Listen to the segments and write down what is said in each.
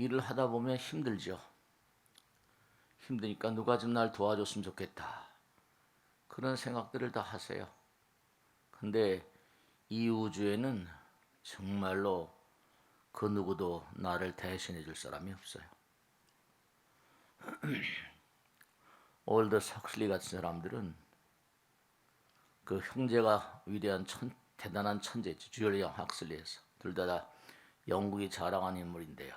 일을 하다 보면 힘들죠. 힘드니까 누가 좀 날 도와줬으면 좋겠다. 그런 생각들을 다 하세요. 근데 이 우주에는 정말로 그 누구도 나를 대신해 줄 사람이 없어요. 올더 삭슬리 같은 사람들은 그 형제가 위대한 대단한 천재지. 줄리안 학슬리에서 둘 다 영국이 자랑하는 인물인데요.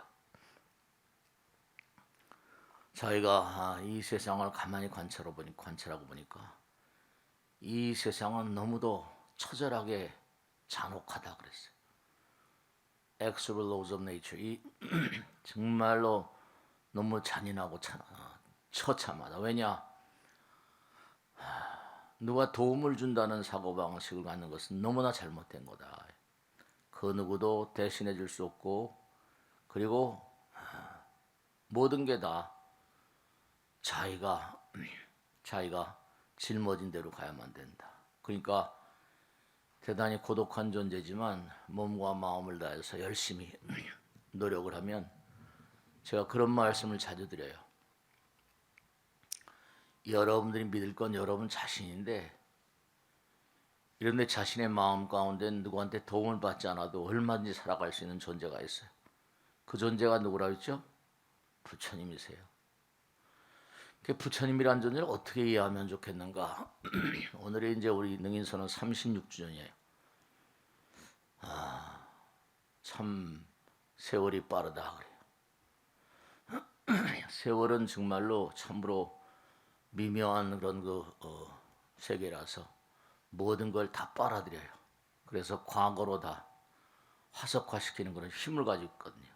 저희가 이 세상을 가만히 관찰하고 보니까 이 세상은 너무도 처절하게 잔혹하다 그랬어요. Exorable laws of nature. 이 정말로 너무 잔인하고 처참하다. 왜냐? 누가 도움을 준다는 사고방식을 갖는 것은 너무나 잘못된 거다. 그 누구도 대신해 줄 수 없고, 그리고 모든 게 다 자기가 짊어진 대로 가야만 된다. 그러니까 대단히 고독한 존재지만 몸과 마음을 다해서 열심히 노력을 하면, 제가 그런 말씀을 자주 드려요. 여러분들이 믿을 건 여러분 자신인데, 이런데 자신의 마음 가운데 누구한테 도움을 받지 않아도 얼마든지 살아갈 수 있는 존재가 있어요. 그 존재가 누구라 했죠? 부처님이세요. 그 부처님이란 존재를 어떻게 이해하면 좋겠는가? 오늘이 이제 우리 능인선언 36주년이에요. 참 세월이 빠르다 그래요. 세월은 정말로 참으로 미묘한 그런 세계라서 모든 걸 다 빨아들여요. 그래서 과거로 다 화석화시키는 그런 힘을 가지고 있거든요.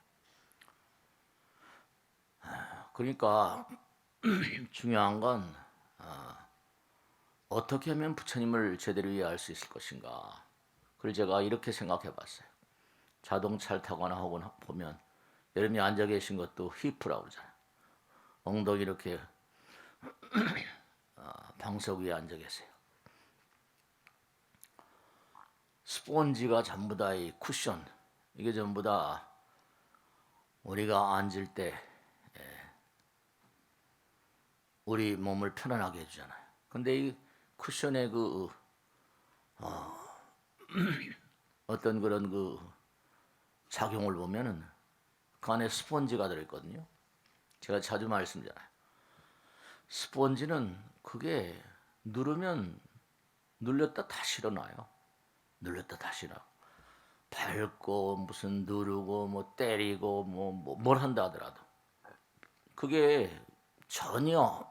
그러니까 중요한 건 어떻게 하면 부처님을 제대로 이해할 수 있을 것인가. 그걸 제가 이렇게 생각해 봤어요. 자동차를 타거나 혹은 보면 여러분이 앉아 계신 것도 휘프라고 그러잖아요. 엉덩이 이렇게 방석 위에 앉아 계세요. 스폰지가 전부 다 이 쿠션, 이게 전부 다 우리가 앉을 때 우리 몸을 편안하게 해주잖아요. 근데 이 쿠션의 어떤 그런 작용을 보면은 그 안에 스폰지가 들어있거든요. 제가 자주 말씀드려요. 스폰지는 그게 누르면 눌렸다 다시 일어나요. 눌렸다 다시 일어나. 밟고 무슨 누르고 뭐 때리고 뭘 한다 하더라도 그게 전혀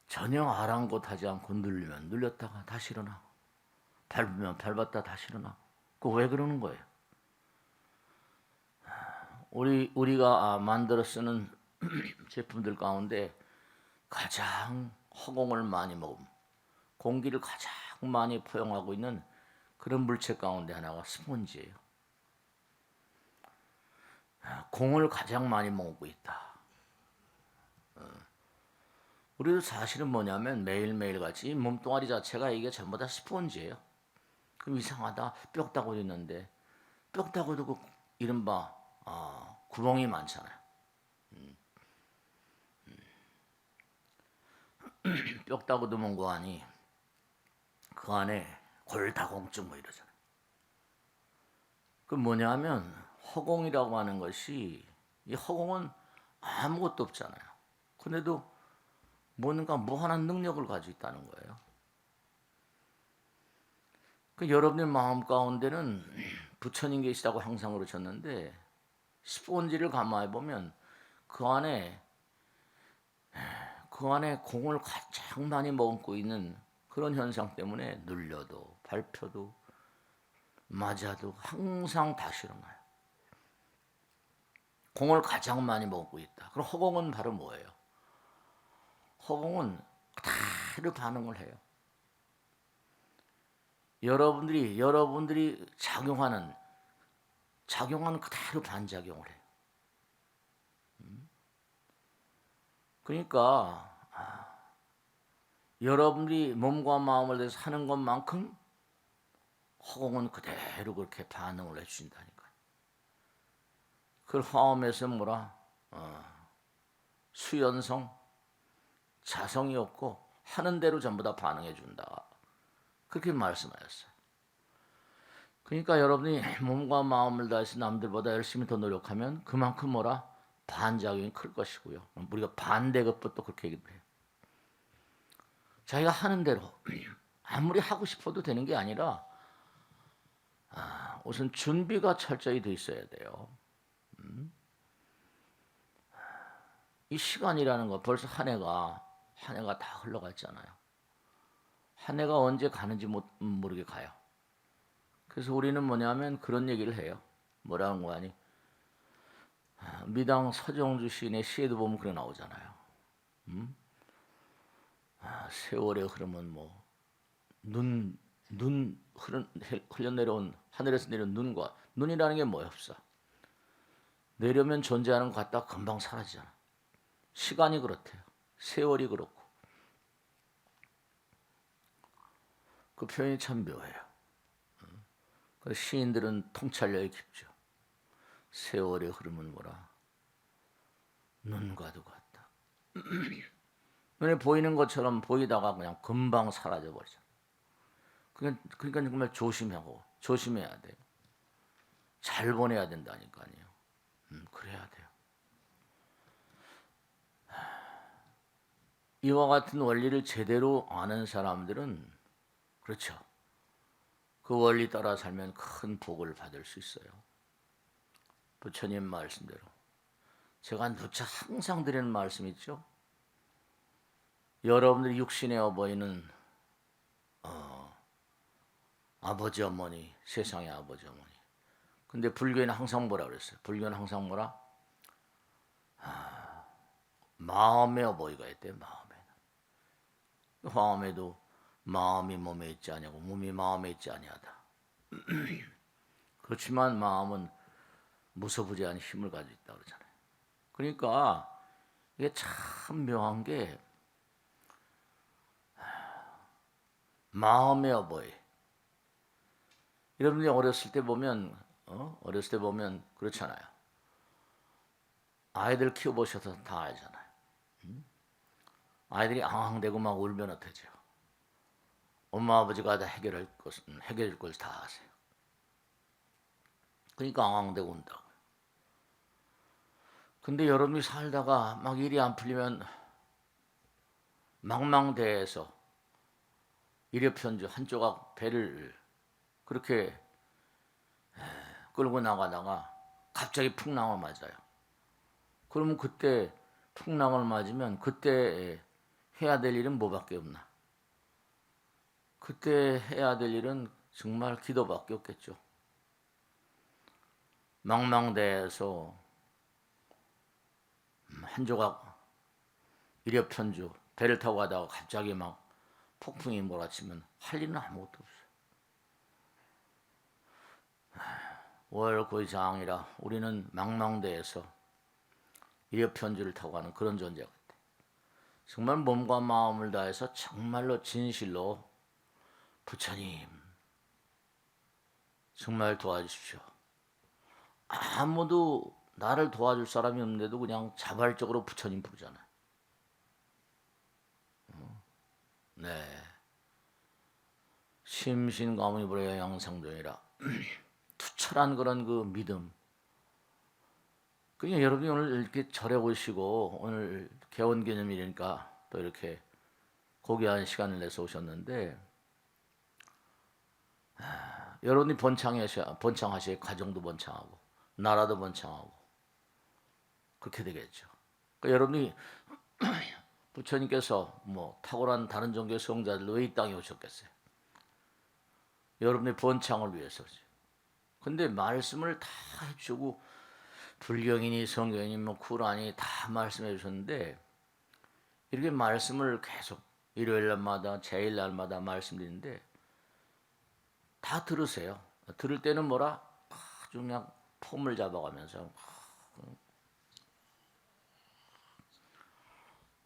아랑곳하지 않고 누르면 눌렸다가 다시 일어나. 밟으면 밟았다 다시 일어나. 그 왜 그러는 거예요? 우리가 만들어 쓰는 제품들 가운데 가장 허공을 많이 먹음, 공기를 가장 많이 포용하고 있는 그런 물체 가운데 하나가 스폰지예요. 공을 가장 많이 먹고 있다. 우리도 사실은 뭐냐면 매일매일 같이 몸뚱아리 자체가 이게 전부 다 스폰지예요. 그럼 이상하다. 뼈다귀도 있는데 뼈다귀도 그 이른바 구멍이 많잖아요. 뼈다귀도 뭔고 하니 그 안에 골다공증 뭐 이러잖아요. 그 뭐냐면 허공이라고 하는 것이, 이 허공은 아무것도 없잖아요. 근데도 뭔가 무한한 능력을 가지고 있다는 거예요. 그 여러분의 마음 가운데는 부처님 계시다고 항상 그러셨는데, 스폰지를 가만히 보면 그 안에 공을 가장 많이 머금고 있는 그런 현상 때문에 눌려도 밟혀도 맞아도 항상 다시 일어나요. 공을 가장 많이 머금고 있다. 그럼 허공은 바로 뭐예요? 허공은 그대로 반응을 해요. 여러분들이 작용하는 그대로 반작용을 해요. 그러니까 여러분들이 몸과 마음을 내서 하는 것만큼 허공은 그대로 그렇게 반응을 해주신다니까요. 그 화엄에서 뭐라 수연성, 자성이 없고 하는 대로 전부 다 반응해 준다. 그렇게 말씀하셨어요. 그러니까 여러분이 몸과 마음을 다해서 남들보다 열심히 더 노력하면 그만큼 뭐라 반작용이 클 것이고요. 우리가 반대 것부터 그렇게 얘기를 해요. 자기가 하는 대로 아무리 하고 싶어도 되는 게 아니라 우선 준비가 철저히 돼 있어야 돼요. 이 시간이라는 거 벌써 한 해가 다 흘러갔잖아요. 한 해가 언제 가는지 모르게 가요. 그래서 우리는 뭐냐면 그런 얘기를 해요. 뭐라는 거 아니? 미당 서정주 시인의 시에도 보면 그래 나오잖아요. 세월의 흐름은 뭐 흘러내려온 하늘에서 내려온 눈과 눈이라는 게 뭐야 없어. 내려면 존재하는 것 같다 금방 사라지잖아. 시간이 그렇대요. 세월이 그렇고. 그 표현이 참 묘해요. 그 시인들은 통찰력이 깊죠. 세월의 흐름은 뭐라? 눈과도 같다. 눈에 보이는 것처럼 보이다가 그냥 금방 사라져 버리잖아. 그러니까 정말 조심해야 돼요. 잘 보내야 된다니까요. 그래야 돼요. 이와 같은 원리를 제대로 아는 사람들은 그렇죠. 그 원리 따라 살면 큰 복을 받을 수 있어요. 부처님 말씀대로. 제가 누차 항상 드리는 말씀 있죠. 여러분들이 육신의 어버이는 아버지 어머니, 세상의 아버지 어머니. 근데 불교에는 항상 뭐라 그랬어요? 불교는 항상 뭐라? 마음의 어버이가 있대요. 마음에도 마음이 몸에 있지 아니하고 몸이 마음에 있지 아니하다. 그렇지만 마음은 무소부재한 힘을 가지고 있다 그러잖아요. 그러니까 이게 참 묘한 게 마음의 어버이. 여러분이 어렸을 때 보면 그렇잖아요. 아이들 키워보셔서 다 알잖아요. 아이들이 앙앙대고 막 울면 어떠죠? 엄마 아버지가 다 해결할 것을 다 아세요. 그러니까 앙앙대고 운다고. 근데 여러분이 살다가 막 일이 안 풀리면 망망대해에서 일회편주 한 조각 배를 그렇게 끌고 나가다가 갑자기 풍랑을 맞아요. 그러면 그때 풍랑을 맞으면 그때 해야 될 일은 뭐밖에 없나? 그때 해야 될 일은 정말 기도밖에 없겠죠. 망망대해에서 한 조각 일회편주 배를 타고 가다가 갑자기 막 폭풍이 몰아치면 할 일은 아무것도 없어요. 월고장이라 우리는 망망대해에서 일회편주를 타고 가는 그런 존재가 있대. 정말 몸과 마음을 다해서 정말로 진실로 부처님 정말 도와주십시오. 아무도 나를 도와줄 사람이 없는데도 그냥 자발적으로 부처님 부르잖아요. 네. 심신가문이 불어야 양상존이라 투철한 그런 그 믿음. 그러니까 여러분이 오늘 이렇게 절에 오시고 오늘 개원기념일이니까 또 이렇게 고귀한 시간을 내서 오셨는데 여러분이 번창하셔야 가정도 번창하고 나라도 번창하고 그렇게 되겠죠. 그러니까 여러분이 부처님께서 뭐 탁월한 다른 종교의 수용자들도 왜 이 땅에 오셨겠어요? 여러분의 번창을 위해서죠. 근데 말씀을 다 해주고 불경이니 성경이니 뭐 쿠란이 다 말씀해 주셨는데 이렇게 말씀을 계속 일요일 날마다 제일 날마다 말씀드리는데 다 들으세요. 들을 때는 뭐라 아주 그냥 폼을 잡아가면서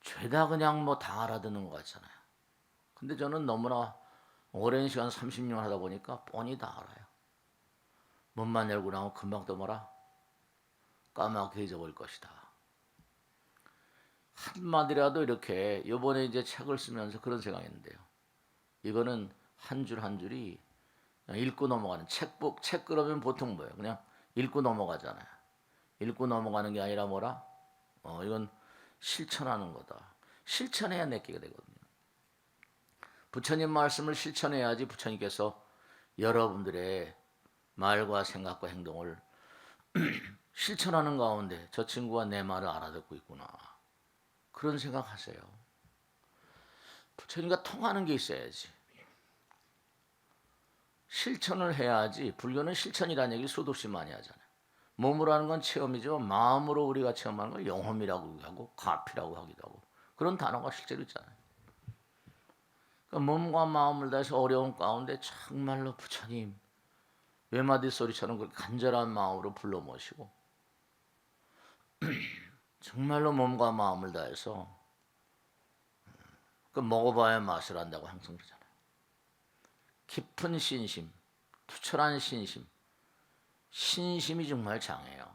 죄다 그냥 뭐 다 알아듣는 것 같잖아요. 근데 저는 너무나 오랜 시간 30년 하다 보니까 뻔히 다 알아요. 문만 열고 나면 금방 또 뭐라 까맣게 잊어버릴 것이다. 한마디라도 이렇게 요번에 이제 책을 쓰면서 그런 생각했는데요. 이거는 한 줄 한 줄이 그냥 읽고 넘어가는 책 그러면 보통 뭐예요? 그냥 읽고 넘어가잖아요. 읽고 넘어가는 게 아니라 뭐라? 이건 실천하는 거다. 실천해야 내키게 되거든요. 부처님 말씀을 실천해야지 부처님께서 여러분들의 말과 생각과 행동을 실천하는 가운데 저 친구가 내 말을 알아듣고 있구나. 그런 생각하세요. 부처님과 통하는 게 있어야지. 실천을 해야지. 불교는 실천이라는 얘기를 수도 없이 많이 하잖아요. 몸으로 하는 건 체험이죠. 마음으로 우리가 체험하는 걸 영험이라고 하고 가피라고 하기도 하고 그런 단어가 실제로 있잖아요. 그러니까 몸과 마음을 다해서 어려운 가운데 정말로 부처님 외마디 소리처럼 그 간절한 마음으로 불러 모시고 정말로 몸과 마음을 다해서 그 먹어봐야 맛을 안다고 항상 그러잖아요. 깊은 신심, 투철한 신심, 신심이 정말 장해요.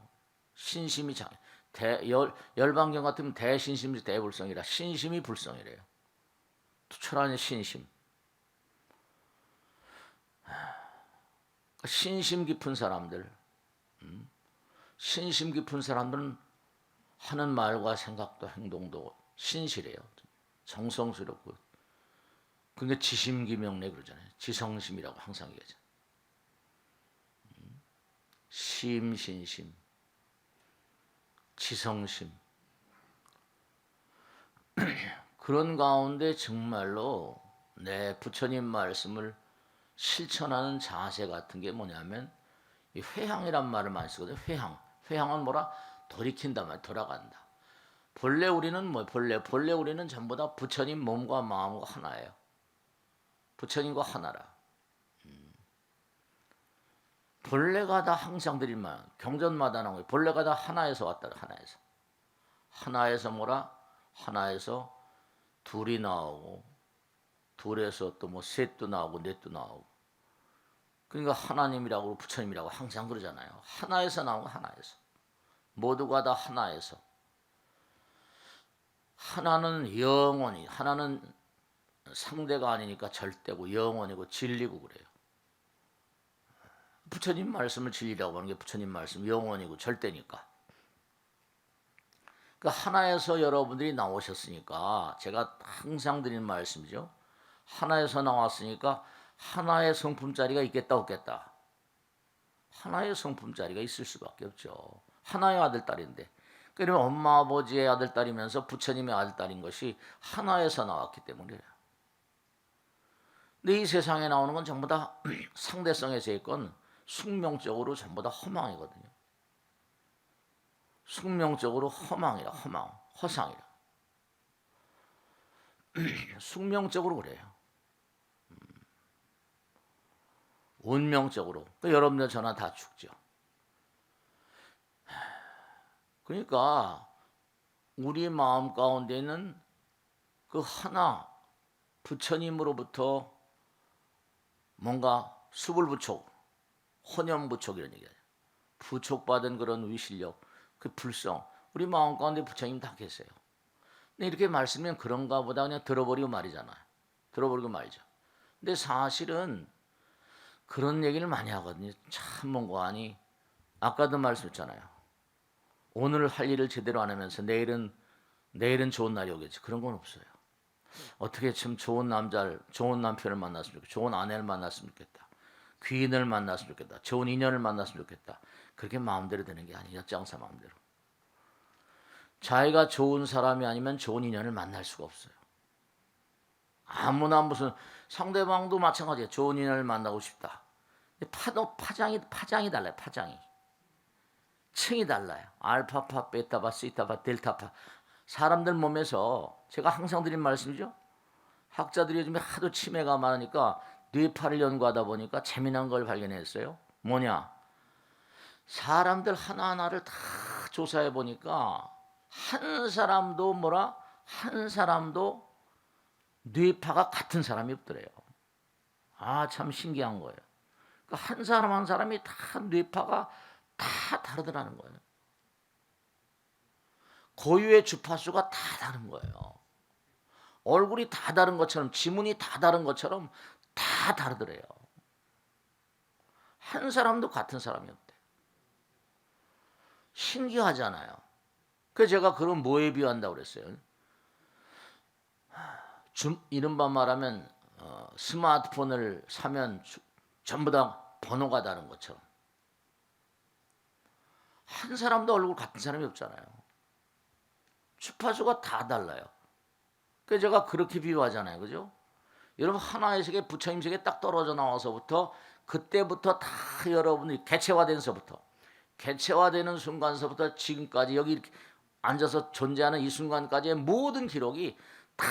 신심이 장해. 열반경 같으면 대신심이 대불성이라 신심이 불성이래요. 투철한 신심. 신심 깊은 사람들, 신심 깊은 사람들은 하는 말과 생각도 행동도 신실해요. 정성스럽고. 그게 지심기명래 그러잖아요. 지성심이라고 항상 얘기하잖아요. 심신심, 지성심. 그런 가운데 정말로 내 부처님 말씀을 실천하는 자세 같은 게 뭐냐면 이 회향이란 말을 많이 쓰거든요. 회향. 회향은 뭐라? 돌이킨다 말, 돌아간다. 본래 우리는 뭐 본래 우리는 전부 다 부처님 몸과 마음과 하나예요. 부처님과 하나라. 본래가 다 항상 드린 말, 경전마다 나오고 본래가 다 하나에서 왔다. 하나에서. 하나에서 뭐라? 하나에서 둘이 나오고 둘에서 또 뭐 셋도 나오고 넷도 나오고. 그러니까 하나님이라고 부처님이라고 항상 그러잖아요. 하나에서 나온 거 하나에서. 모두가 다 하나에서. 하나는 영원히, 하나는 상대가 아니니까 절대고 영원이고 진리고 그래요. 부처님 말씀을 진리라고 하는 게 부처님 말씀 영원이고 절대니까. 그 하나에서 여러분들이 나오셨으니까 제가 항상 드리는 말씀이죠. 하나에서 나왔으니까 하나의 성품자리가 있겠다 없겠다. 하나의 성품자리가 있을 수밖에 없죠. 하나의 아들딸인데. 그러면 엄마 아버지의 아들딸이면서 부처님의 아들딸인 것이 하나에서 나왔기 때문이에요. 근데 이 세상에 나오는 건 전부 다 상대성에서 있건 숙명적으로 전부 다 허망이거든요. 숙명적으로 허망이라, 허망, 허상이라. 숙명적으로 그래요. 운명적으로. 그러니까 여러분들 저나 다 죽죠. 그러니까 우리 마음 가운데는 그 하나 부처님으로부터 뭔가 수불부촉, 혼연부촉 이런 얘기예요. 부촉받은 그런 위실력, 그 불성, 우리 마음 가운데 부처님 다 계세요. 근데 이렇게 말씀하면 그런가 보다 그냥 들어버리고 말이잖아요. 들어버리고 말이죠. 근데 사실은 그런 얘기를 많이 하거든요. 참 뭔가 아니 아까도 말씀했잖아요. 오늘 할 일을 제대로 안 하면서 내일은 좋은 날이 오겠지. 그런 건 없어요. 어떻게 참 좋은 남편을 만났으면 좋겠다. 좋은 아내를 만났으면 좋겠다. 귀인을 만났으면 좋겠다. 좋은 인연을 만났으면 좋겠다. 그렇게 마음대로 되는 게 아니죠. 장사 마음대로. 자기가 좋은 사람이 아니면 좋은 인연을 만날 수가 없어요. 아무나 무슨 상대방도 마찬가지예요. 좋은 인연을 만나고 싶다. 파장이 달라요. 파장이. 층이 달라요. 알파파, 베타파, 시타파, 델타파. 사람들 몸에서 제가 항상 드린 말씀이죠. 학자들이 요즘에 하도 치매가 많으니까 뇌파를 연구하다 보니까 재미난 걸 발견했어요. 뭐냐? 사람들 하나하나를 다 조사해 보니까 한 사람도 뇌파가 같은 사람이 없더래요. 아, 참 신기한 거예요. 그러니까 한 사람 한 사람이 다 뇌파가 다 다르더라는 거예요. 고유의 주파수가 다 다른 거예요. 얼굴이 다 다른 것처럼, 지문이 다 다른 것처럼 다 다르더래요. 한 사람도 같은 사람이 없대. 신기하잖아요. 그래서 제가 그럼 뭐에 비유한다고 그랬어요? 이른바 말하면 스마트폰을 사면 전부 다 번호가 다른 것처럼 한 사람도 얼굴 같은 사람이 없잖아요. 주파수가 다 달라요. 그래서 제가 그렇게 비유하잖아요. 그죠? 여러분 하나의 세계 부처님 세계 딱 떨어져 나와서부터 그때부터 다 여러분이 개체화되는 순간서부터 지금까지 여기 이렇게 앉아서 존재하는 이 순간까지의 모든 기록이 다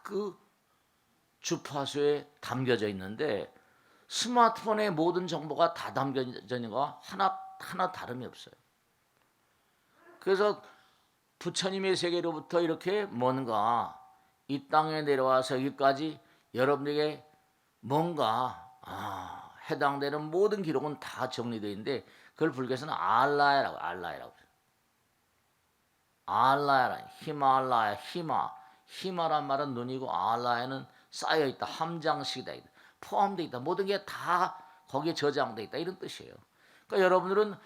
그 주파수에 담겨져 있는데 스마트폰의 모든 정보가 다 담겨져 있는 거 하나 다름이 없어요. 그래서 부처님의 세계로부터 이렇게 뭔가 이 땅에 내려와서 여기까지 여러분에게 뭔가 해당되는 모든 기록은 다 정리되어 있는데 그걸 불교에서는 알라야라고 알라야라 히말라야 히마란 말은 눈이고 알라야는 쌓여있다 함장식이다 포함되어 있다 모든 게 다 거기에 저장되어 있다 이런 뜻이에요. 그러니까 여러분들은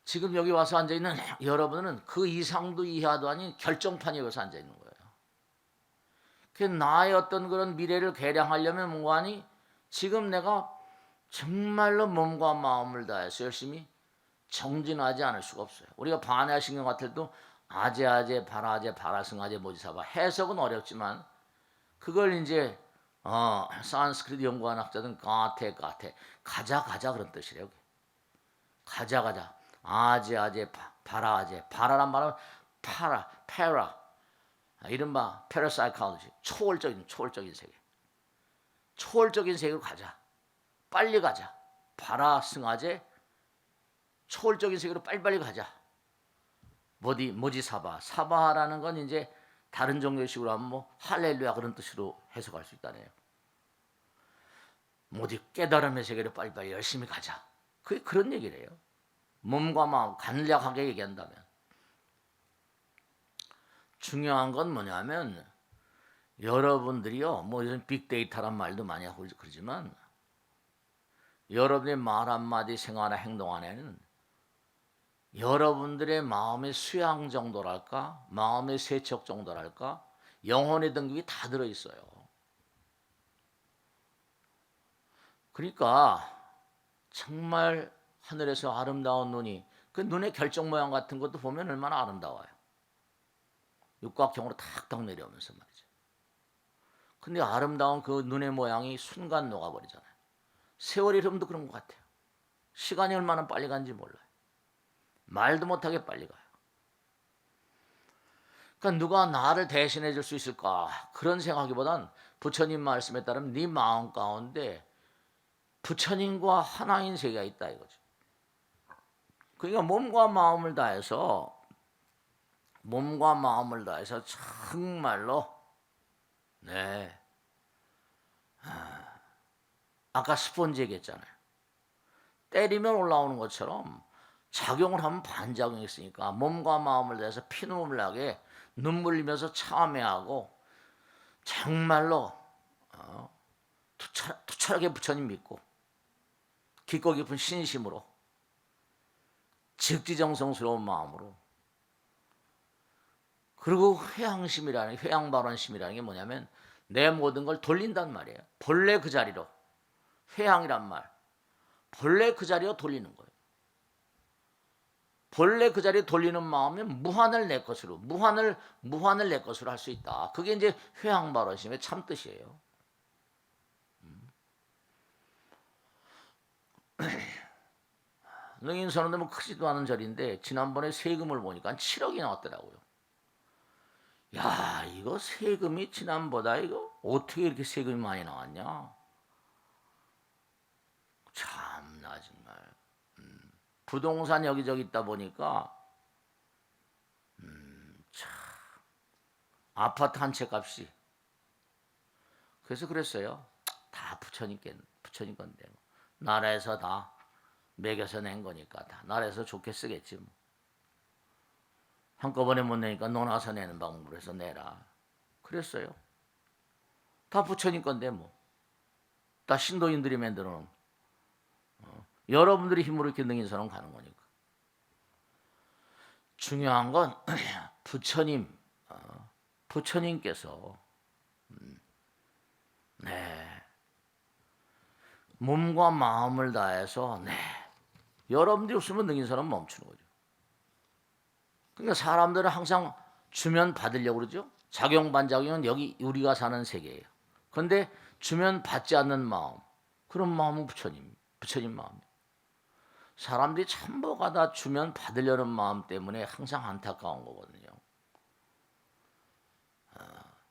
지금 여기 와서 앉아있는 여러분은 그 이상도 이하도 아닌 결정판에 여기서 앉아있는 거예요. 그 나의 어떤 그런 미래를 개량하려면 뭐하니 지금 내가 정말로 몸과 마음을 다해서 열심히 정진하지 않을 수가 없어요. 우리가 반야신경 같을 때도 아제 바라승아제 모지사바 해석은 어렵지만 그걸 이제 산스크리트 연구하는 학자들은 가테 가자 그런 뜻이래요. 가자 아제 바라란 말은 페라 이른바 패러사이콜로지 초월적인 세계 초월적인 세계로 가자 빨리 가자 바라승아제 초월적인 세계로 빨리빨리 가자 사바라는 건 이제 다른 종교식으로 하면 뭐 할렐루야 그런 뜻으로 해석할 수 있다네요. 깨달음의 세계로 빨리빨리 열심히 가자 그게 그런 얘기래요. 몸과 마음 간략하게 얘기한다면 중요한 건 뭐냐면 여러분들이요 뭐 요즘 빅데이터란 말도 많이 하고 그러지만 여러분의 말 한마디 생활이나 행동 안에는 여러분들의 마음의 수양 정도랄까 마음의 세척 정도랄까 영혼의 등급이 다 들어있어요. 그러니까 정말 하늘에서 아름다운 눈이 그 눈의 결정 모양 같은 것도 보면 얼마나 아름다워요. 육각형으로 탁탁 내려오면서 말이죠. 근데 아름다운 그 눈의 모양이 순간 녹아버리잖아요. 세월의 흐름도 그런 것 같아요. 시간이 얼마나 빨리 간지 몰라요. 말도 못하게 빨리 가요. 그러니까 누가 나를 대신해 줄 수 있을까 그런 생각보단 부처님 말씀에 따르면 네 마음 가운데 부처님과 하나인 세계가 있다 이거죠. 그러니까 몸과 마음을 다해서 정말로 아까 스펀지 얘기했잖아요. 때리면 올라오는 것처럼 작용을 하면 반작용이 있으니까 몸과 마음을 다해서 피눈물 나게 눈물 흘리면서 참회하고 정말로 투철하게 부처님 믿고 깊고 깊은 신심으로 즉지정성스러운 마음으로 그리고 회양발원심이라는 게 뭐냐면 내 모든 걸 돌린단 말이에요. 본래 그 자리로 회양이란 말 본래 그 자리로 돌리는 거예요. 본래 그 자리에 돌리는 마음은 무한을 내 것으로 무한을 내 것으로 할 수 있다. 그게 이제 회양발원심의 참 뜻이에요. 능인선언도 뭐 크지도 않은 절인데 지난번에 세금을 보니까 7억이 나왔더라고요. 야 이거 세금이 지난보다 이거 어떻게 이렇게 세금이 많이 나왔냐. 참나 정말 부동산 여기저기 있다 보니까 참 아파트 한 채 값이 그래서 그랬어요. 다 부처님 건데 뭐. 나라에서 다 매겨서 낸 거니까 다 나라에서 좋게 쓰겠지 뭐. 한꺼번에 못 내니까 논아서 내는 방법으로 해서 내라. 그랬어요. 다 부처님 건데 뭐. 다 신도인들이 만들어 놓은. 여러분들이 힘으로 이렇게 능인 사람 가는 거니까. 중요한 건 부처님께서 몸과 마음을 다해서 여러분들이 없으면 능인 사람 멈추는 거죠. 그러니까 사람들은 항상 주면 받으려고 그러죠. 작용 반작용은 여기 우리가 사는 세계예요. 그런데 주면 받지 않는 마음, 그런 마음은 부처님 마음이에요. 사람들이 참모가 다 주면 받으려는 마음 때문에 항상 안타까운 거거든요.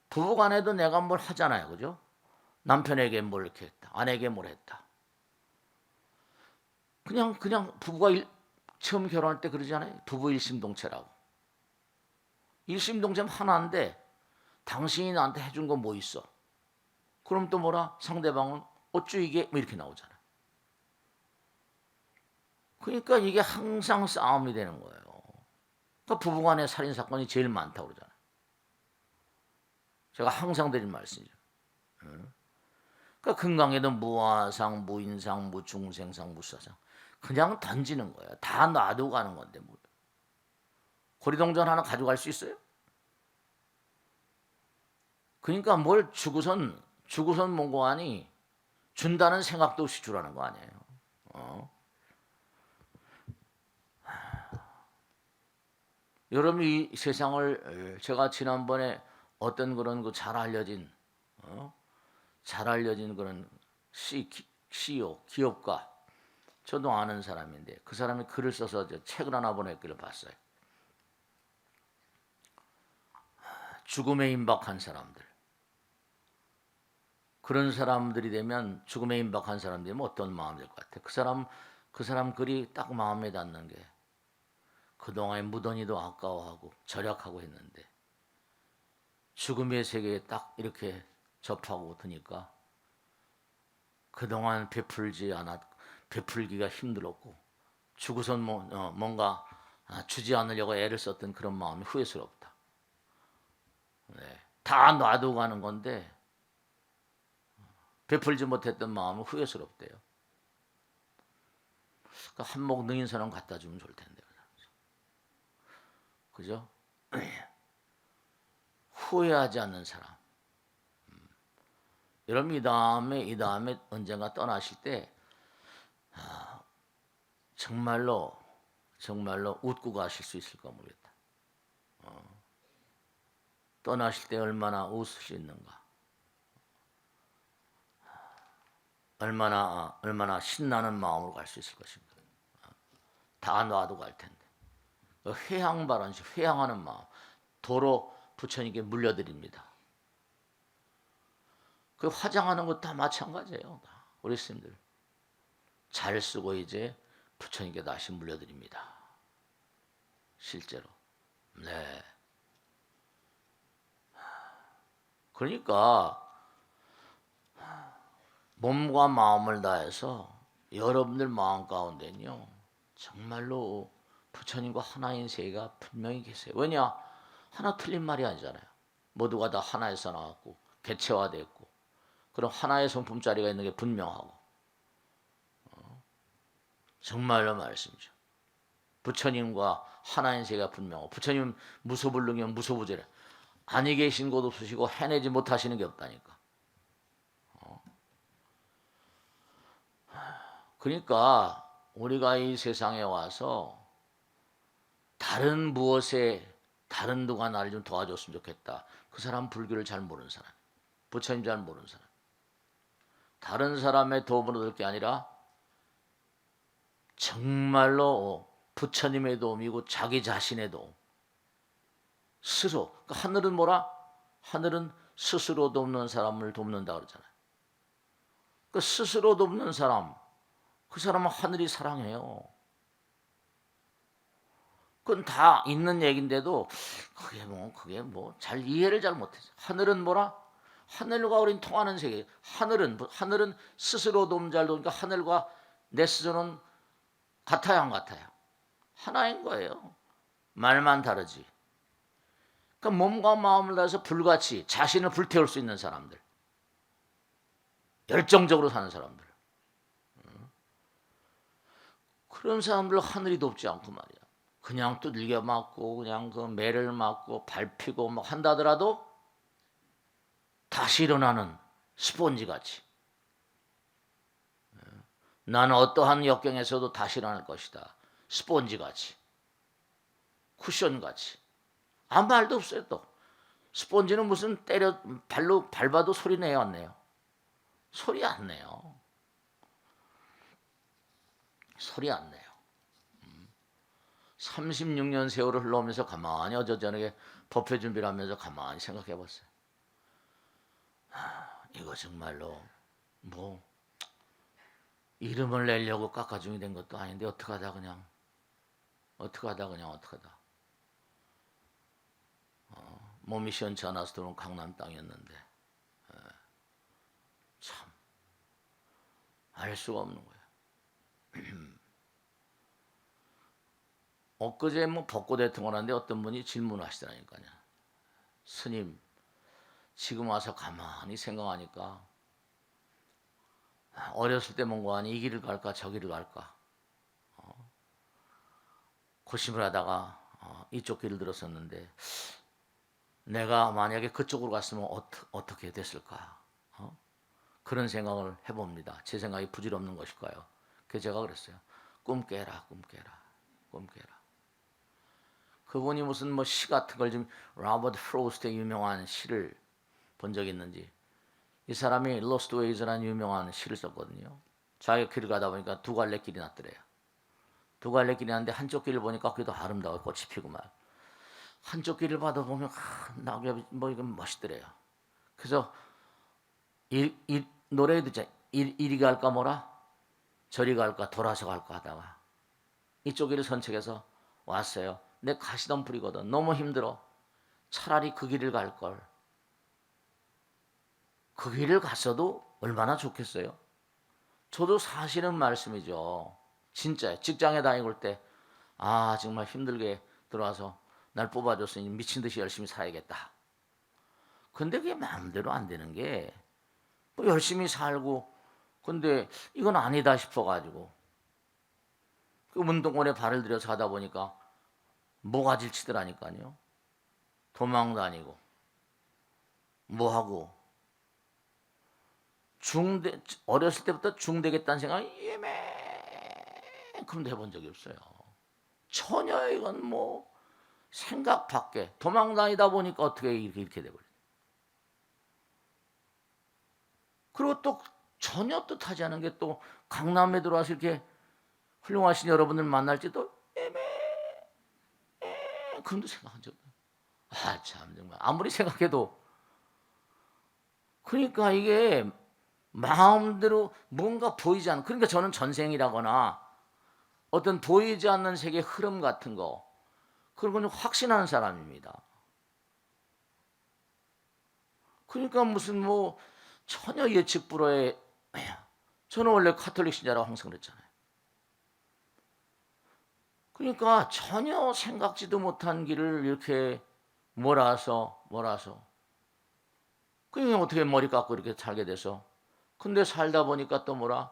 부부간에도 내가 뭘 하잖아요, 그죠? 남편에게 뭘 이렇게 했다, 아내에게 뭘 했다. 그냥 부부가 처음 결혼할 때 그러잖아요. 부부 일심동체라고. 일심동체는 하나인데 당신이 나한테 해준 거 뭐 있어? 그럼 또 뭐라? 상대방은 어쭈 이게 뭐 이렇게 나오잖아. 그러니까 이게 항상 싸움이 되는 거예요. 그러니까 부부간의 살인 사건이 제일 많다고 그러잖아요. 제가 항상 드린 말씀이죠. 그러니까 금강에도 무아상, 무인상, 무중생상, 무사상 그냥 던지는 거예요. 다 놔두고 가는 건데 뭐. 고리동전 하나 가져갈 수 있어요? 그러니까 뭘 주고선 뭔고 하니 준다는 생각도 없이 주라는 거 아니에요. 여러분 이 세상을 제가 지난번에 어떤 그런 잘 알려진 그런 CEO 기업가 저도 아는 사람인데 그 사람이 글을 써서 책을 하나 보냈기를 봤어요. 죽음에 임박한 사람들. 그런 사람들이 되면 죽음에 임박한 사람들이 되면 어떤 마음이 될 것 같아요? 그 사람 글이 딱 마음에 닿는 게 그동안의 무던히도 아까워하고 절약하고 했는데 죽음의 세계에 딱 이렇게 접하고 드니까 그동안 베풀기가 힘들었고 주고선 뭔가 주지 않으려고 애를 썼던 그런 마음이 후회스럽다. 다 놔두고 가는 건데 베풀지 못했던 마음은 후회스럽대요. 그러니까 한몫 능인 사람 갖다 주면 좋을 텐데. 그죠? 후회하지 않는 사람. 여러분 이 다음에 언젠가 떠나실 때 정말로 웃고 가실 수 있을까 모르겠다. 떠나실 때 얼마나 웃을 수 있는가. 얼마나 신나는 마음으로 갈 수 있을 것인가. 다 놔도 갈 텐데. 회향하는 마음. 도로 부처님께 물려드립니다. 그 화장하는 것도 다 마찬가지예요. 우리 스님들 잘 쓰고 이제 부처님께 다시 물려드립니다. 실제로. 네. 그러니까 몸과 마음을 다해서 여러분들 마음 가운데는요 정말로 부처님과 하나인 세계가 분명히 계세요. 왜냐? 하나 틀린 말이 아니잖아요. 모두가 다 하나에서 나왔고 개체화됐고 그럼 하나의 성품자리가 있는 게 분명하고 정말로 말씀이죠. 부처님과 하나인 세계가 분명하고 부처님 무소불능이면 무소부재래. 아니 계신 곳 없으시고 해내지 못하시는 게 없다니까. 그러니까 우리가 이 세상에 와서 다른 누가 나를 좀 도와줬으면 좋겠다. 그 사람 불교를 잘 모르는 사람, 부처님 잘 모르는 사람. 다른 사람의 도움을 얻을 게 아니라 정말로 부처님의 도움이고 자기 자신의 도움. 스스로. 그러니까 하늘은 뭐라? 하늘은 스스로 돕는 사람을 돕는다 그러잖아요. 그 스스로 돕는 사람, 그 사람은 하늘이 사랑해요. 그건 다 있는 얘기인데도 그게 뭐 잘 이해를 잘 못해서 하늘은 뭐라? 하늘과 우린 통하는 세계. 하늘은 스스로 도움 잘 도니까 하늘과 내 스스로는 같아요, 안 같아요? 하나인 거예요. 말만 다르지. 그러니까 몸과 마음을 다해서 불같이 자신을 불태울 수 있는 사람들, 열정적으로 사는 사람들, 그런 사람들 하늘이 돕지 않고 말이야. 그냥 두들겨 맞고 그냥 그 매를 맞고 밟히고 막 한다더라도 다시 일어나는 스폰지 같이. 나는 어떠한 역경에서도 다시 일어날 것이다. 스폰지 같이. 쿠션 같이. 아무 말도 없어요 또. 스폰지는 무슨 때려 발로 밟아도 소리 내요 안 내요? 소리 안 내요. 소리 안 내요. 36년 세월을 흘러오면서 가만히 어제 저녁에 법회 준비를 하면서 가만히 생각해 봤어요. 이거 정말로 뭐 이름을 내려고 깎아중이 된 것도 아닌데 어떡하다 그냥 몸이 시원치 않아서 들어온 강남 땅이었는데 참 알 수가 없는 거야. 엊그제 뭐 벚꽃 대통을 하는데 어떤 분이 질문하시더라니까요. 스님, 지금 와서 가만히 생각하니까 어렸을 때 뭔가 하니 이 길을 갈까 저 길을 갈까 고심을 하다가 이쪽 길을 들었었는데 내가 만약에 그쪽으로 갔으면 어떻게 됐을까? 그런 생각을 해봅니다. 제 생각이 부질없는 것일까요? 그래서 제가 그랬어요. 꿈 깨라, 꿈 깨라, 꿈 깨라. 그분이 무슨 뭐 시 같은 걸 좀 로버트 프로스트의 유명한 시를 본 적 있는지 이 사람이 로스트 웨이즈라는 유명한 시를 썼거든요. 자기가 길을 가다 보니까 두 갈래 길이 났더래요. 두 갈래 길이 났는데 한쪽 길을 보니까 그게 더 아름다워 꽃이 피고 막 한쪽 길을 봐도 보면 낙엽이 뭐 이건 멋있더래요. 그래서 이 노래에 듣자 이리 갈까 뭐라 저리 갈까 돌아서 갈까 하다가 이쪽 길을 선택해서 왔어요. 내 가시던 불이거든. 너무 힘들어. 차라리 그 길을 갈 걸. 그 길을 갔어도 얼마나 좋겠어요. 저도 사실은 말씀이죠. 진짜 직장에 다니고 때 정말 힘들게 들어와서 날 뽑아줬으니 미친 듯이 열심히 살아야겠다. 근데 그게 마음대로 안 되는 게 뭐 열심히 살고 근데 이건 아니다 싶어가지고 그 운동권에 발을 들여서 하다 보니까 뭐가질 치더라니까요. 도망 다니고 뭐하고 어렸을 때부터 중되겠다는 생각이 이만큼도 해본 적이 없어요. 전혀 이건 뭐 생각 밖에 도망 다니다 보니까 어떻게 이렇게 돼버려요. 그리고 또 전혀 뜻하지 않은 게 또 강남에 들어와서 이렇게 훌륭하신 여러분들 만날지도 그런도 생각한 적 없어요. 참 정말 아무리 생각해도 그러니까 이게 마음대로 뭔가 보이지 않는 그러니까 저는 전생이라거나 어떤 보이지 않는 세계의 흐름 같은 거 그런 건 확신하는 사람입니다. 그러니까 무슨 뭐 전혀 예측 불허의 저는 원래 카톨릭 신자라고 항상 그랬잖아요. 그러니까 전혀 생각지도 못한 길을 이렇게 몰아서 그냥 어떻게 머리 깎고 이렇게 살게 돼서 근데 살다 보니까 또 뭐라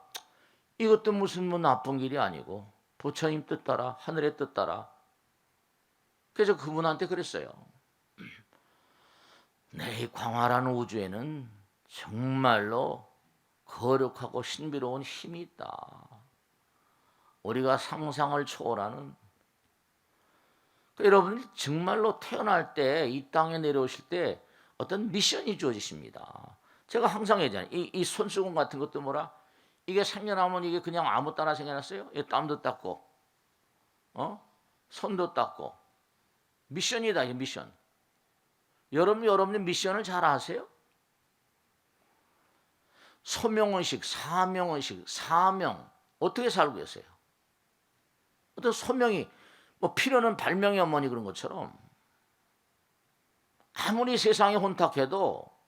이것도 무슨 뭐 나쁜 길이 아니고 부처님 뜻 따라 하늘의 뜻 따라 그래서 그분한테 그랬어요. 내 이 광활한 우주에는 정말로 거룩하고 신비로운 힘이 있다. 우리가 상상을 초월하는 여러분이 정말로 태어날 때 이 땅에 내려오실 때 어떤 미션이 주어지십니다. 제가 항상 얘기하잖아요. 이 손수건 같은 것도 뭐라 이게 생겨나면 이게 그냥 아무 따나 생겨났어요? 땀도 닦고 손도 닦고 미션이다. 이 미션. 여러분의 미션을 잘 아세요? 소명의식, 사명의식, 사명 어떻게 살고 계세요? 어떤 소명이 뭐 필요는 발명의 어머니 그런 것처럼 아무리 세상에 혼탁해도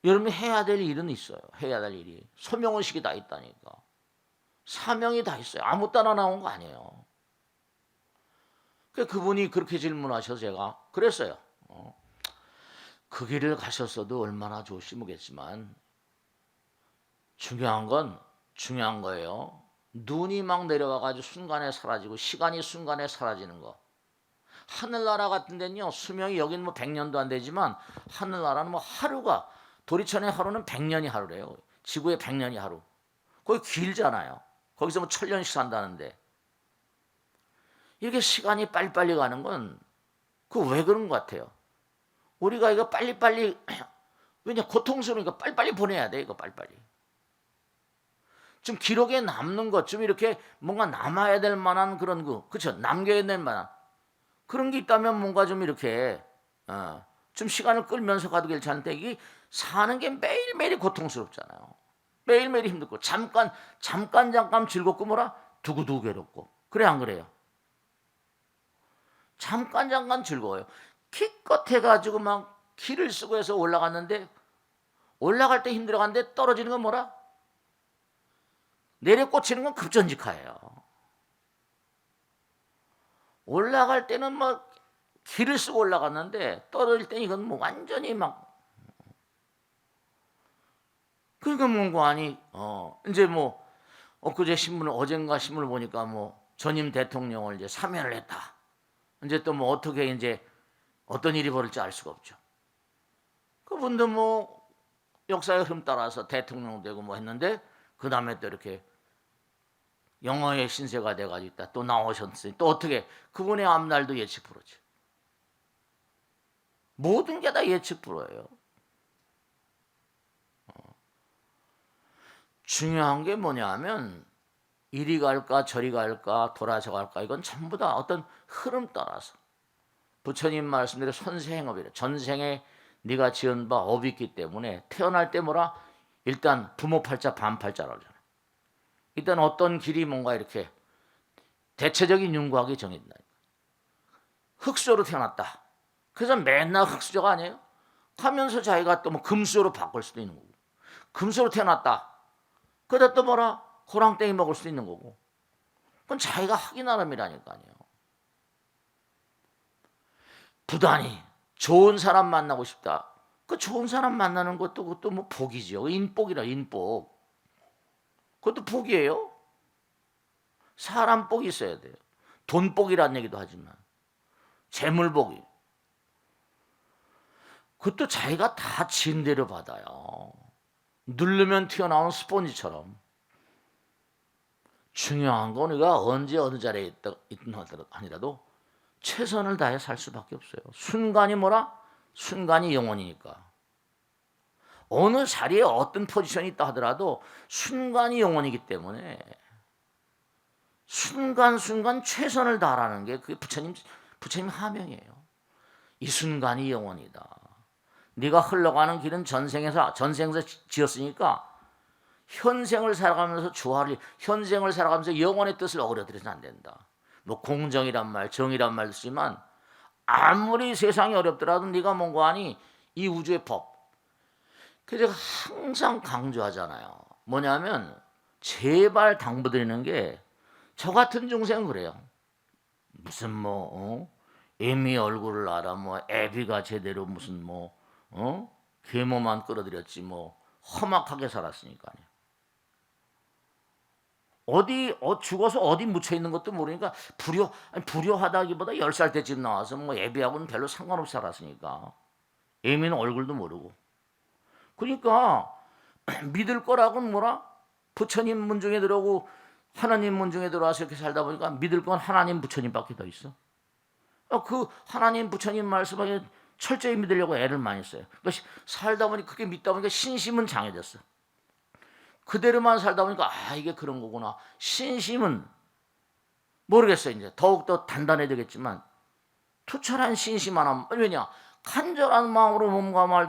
여러분이 해야 될 일은 있어요. 해야 될 일이 소명의식이 다 있다니까. 사명이 다 있어요. 아무 따나 나온 거 아니에요. 그분이 그렇게 질문하셔서 제가 그랬어요. 그 길을 가셨어도 얼마나 좋으시겠지만 중요한 거예요. 눈이 막 내려와가지고 순간에 사라지고 시간이 순간에 사라지는 거. 하늘나라 같은 데는요, 수명이 여긴 뭐 100년도 안 되지만 하늘나라는 뭐 하루가, 도리천의 하루는 100년이 하루래요. 지구의 100년이 하루. 거기 길잖아요. 거기서 뭐 1000년씩 산다는데. 이렇게 시간이 빨리빨리 가는 건 그 왜 그런 것 같아요? 우리가 이거 빨리빨리 왜냐 고통스러우니까 빨리빨리 보내야 돼. 이거 빨리빨리. 좀 기록에 남는 것, 좀 이렇게 뭔가 남아야 될 만한 그런 그렇죠? 남겨야 될 만한 그런 게 있다면 뭔가 좀 이렇게 좀 시간을 끌면서 가도 괜찮은데 이게 사는 게 매일매일이 고통스럽잖아요. 매일매일이 힘들고 잠깐 즐겁고 뭐라 두고두고 괴롭고. 그래 안 그래요? 잠깐 즐거워요. 기껏 해가지고 막 길을 쓰고 해서 올라갔는데 올라갈 때 힘들어갔는데 떨어지는 건 뭐라? 내려 꽂히는 건 급전직하예요. 올라갈 때는 막 길을 쓰고 올라갔는데 떨어질 때는 이건 뭐 완전히 막 그러니까 뭔가 아니 이제 뭐 엊그제 신문을 어젠가 신문을 보니까 뭐 전임 대통령을 이제 사면을 했다. 이제 또 뭐 어떻게 이제 어떤 일이 벌일지 알 수가 없죠. 그분도 뭐 역사의 흐름 따라서 대통령 되고 뭐 했는데 그 다음에 또 이렇게 영어의 신세가 돼가지고 있다. 또 나오셨으니 또 어떻게 그분의 앞날도 예측 불허죠. 모든 게 다 예측 불허예요. 중요한 게 뭐냐면 이리 갈까 저리 갈까 돌아서 갈까 이건 전부 다 어떤 흐름 따라서 부처님 말씀대로 선세행업이래. 전생에 네가 지은 바 업이 있기 때문에 태어날 때 뭐라 일단 부모 팔자 반팔자라고 하잖아. 일단 어떤 길이 뭔가 이렇게 대체적인 윤곽이 정해진다. 흙수저로 태어났다. 그래서 맨날 흙수저가 아니에요. 하면서 자기가 또 뭐 금수저로 바꿀 수도 있는 거고. 금수저로 태어났다. 그러다 또 뭐라 호랑땡이 먹을 수도 있는 거고. 그건 자기가 하기 나름이라니까요. 부단히 좋은 사람 만나고 싶다. 그 좋은 사람 만나는 것도 그것도 뭐 복이죠. 인복이라 인복. 그것도 복이에요. 사람 복이 있어야 돼요. 돈 복이라는 얘기도 하지만 재물 복이. 그것도 자기가 다 지은 대로 받아요. 누르면 튀어나오는 스폰지처럼. 중요한 건 우리가 언제 어느 자리에 있든 아니라도 최선을 다해 살 수밖에 없어요. 순간이 뭐라? 순간이 영원이니까. 어느 자리에 어떤 포지션이 있다 하더라도 순간이 영원이기 때문에 순간순간 최선을 다하라는 게 그게 부처님 하명이에요. 이 순간이 영원이다. 네가 흘러가는 길은 전생에서 지었으니까 현생을 살아가면서 현생을 살아가면서 영원의 뜻을 어그러들여서는 안 된다. 뭐 공정이란 말, 정의란 말 쓰지만 아무리 세상이 어렵더라도 네가 뭔가 하니 이 우주의 법. 그래서 제가 항상 강조하잖아요. 뭐냐면 제발 당부드리는 게 저 같은 중생은 그래요. 무슨 뭐 애미 얼굴을 알아 뭐 애비가 제대로 무슨 뭐 계모만 끌어들였지 뭐 험악하게 살았으니까요. 죽어서 어디 묻혀 있는 것도 모르니까 불효하다기보다 10살 때쯤 나와서 뭐 애비하고는 별로 상관없이 살았으니까 애미는 얼굴도 모르고 그러니까 믿을 거라고는 뭐라 부처님 문중에 들어오고 하나님 문중에 들어와서 이렇게 살다 보니까 믿을 건 하나님 부처님밖에 더 있어. 그 하나님 부처님 말씀을 철저히 믿으려고 애를 많이 써요. 그러니까 살다 보니 그게 믿다 보니까 신심은 장해졌어. 그대로만 살다 보니까 이게 그런 거구나. 신심은 모르겠어요. 이제 더욱더 단단해지겠지만 투철한 신심 하나. 왜냐? 간절한 마음으로 몸과 마음을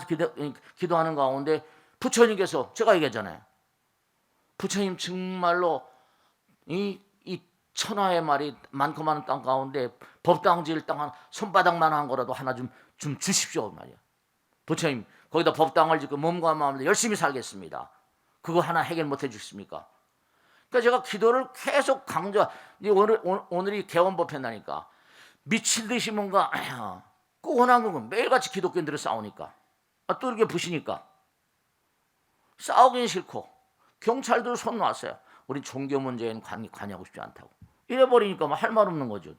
기도하는 가운데 부처님께서 제가 얘기했잖아요. 부처님 정말로 이 천하의 말이 많고 많은 땅 가운데 법당 지을 땅 손바닥만 한 거라도 하나 좀 주십시오 말이야. 부처님 거기다 법당을 짓고 몸과 마음을 열심히 살겠습니다. 그거 하나 해결 못 해주십니까? 그러니까 제가 기도를 계속 오늘이 개원법회나니까 미친 듯이 뭔가 뻔한 건 매일같이 기독교인들이 싸우니까 또 이렇게 부시니까 싸우긴 싫고 경찰들 손 놨어요. 우리 종교 문제에는 관여하고 싶지 않다고. 이래버리니까 뭐 할 말 없는 거죠.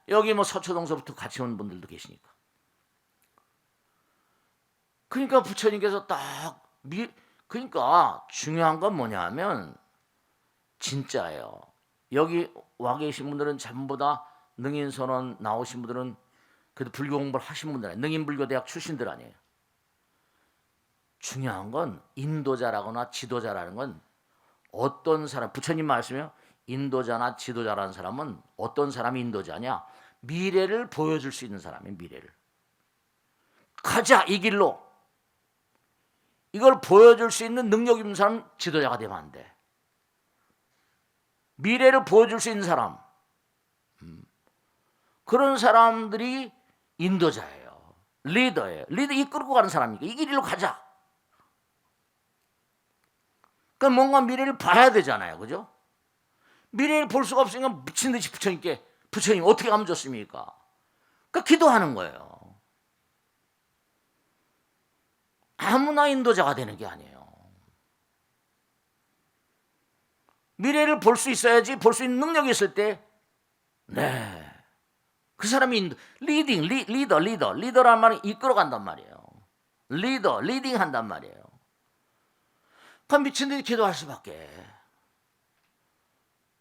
여기 뭐 서초동서부터 같이 온 분들도 계시니까. 그러니까 부처님께서 그러니까 중요한 건 뭐냐면 진짜예요. 여기 와 계신 분들은 전부 다 능인선언 나오신 분들은 그래도 불교 공부를 하신 분들 아니에요. 능인불교대학 출신들 아니에요. 중요한 건 인도자라거나 지도자라는 건 어떤 사람, 부처님 말씀이요. 인도자나 지도자라는 사람은 어떤 사람이 인도자냐? 미래를 보여줄 수 있는 사람이에요. 미래를. 가자 이 길로. 이걸 보여줄 수 있는 능력 있는 사람 지도자가 되면 안 돼. 미래를 보여줄 수 있는 사람. 그런 사람들이 인도자예요. 리더예요. 리더 이끌고 가는 사람이니까 이 길로 가자. 그러니까 뭔가 미래를 봐야 되잖아요. 그죠? 미래를 볼 수가 없으니까 미친 듯이 부처님 어떻게 하면 좋습니까? 그러니까 기도하는 거예요. 아무나 인도자가 되는 게 아니에요. 미래를 볼 수 있어야지, 볼 수 있는 능력이 있을 때, 네. 그 사람이 리더란 말은 이끌어간단 말이에요. 리딩 한단 말이에요. 그럼 미친 듯이 기도할 수밖에.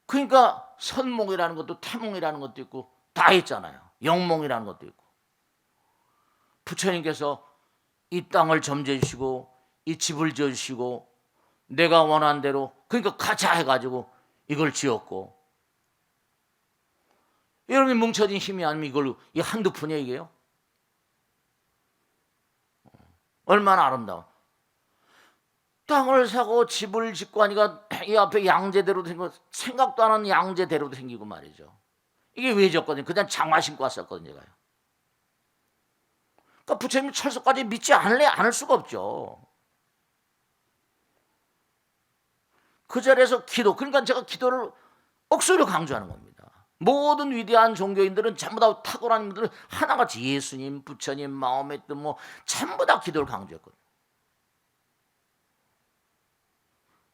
그러니까 선몽이라는 것도 태몽이라는 것도 있고 다 있잖아요. 영몽이라는 것도 있고. 부처님께서 이 땅을 점지해 주시고 이 집을 지어 주시고 내가 원한 대로 그러니까 가자 해가지고 이걸 지었고 여러분이 뭉쳐진 힘이 아니면 이걸 이 한두 푼이야 이게요? 얼마나 아름다워. 땅을 사고 집을 짓고 하니까 이 앞에 양재대로도 생기고 생각도 안 하는 양재대로도 생기고 말이죠. 이게 왜 졌거든요? 그냥 장화 신고 왔었거든요. 제가요. 그러니까 부처님 철석까지 믿지 않을 수가 없죠. 그 자리에서 기도, 그러니까 제가 기도를 억수로 강조하는 겁니다. 모든 위대한 종교인들은 전부 다 탁월한 분들은 하나같이 예수님, 부처님, 마호메트 뭐 전부 다 기도를 강조했거든요.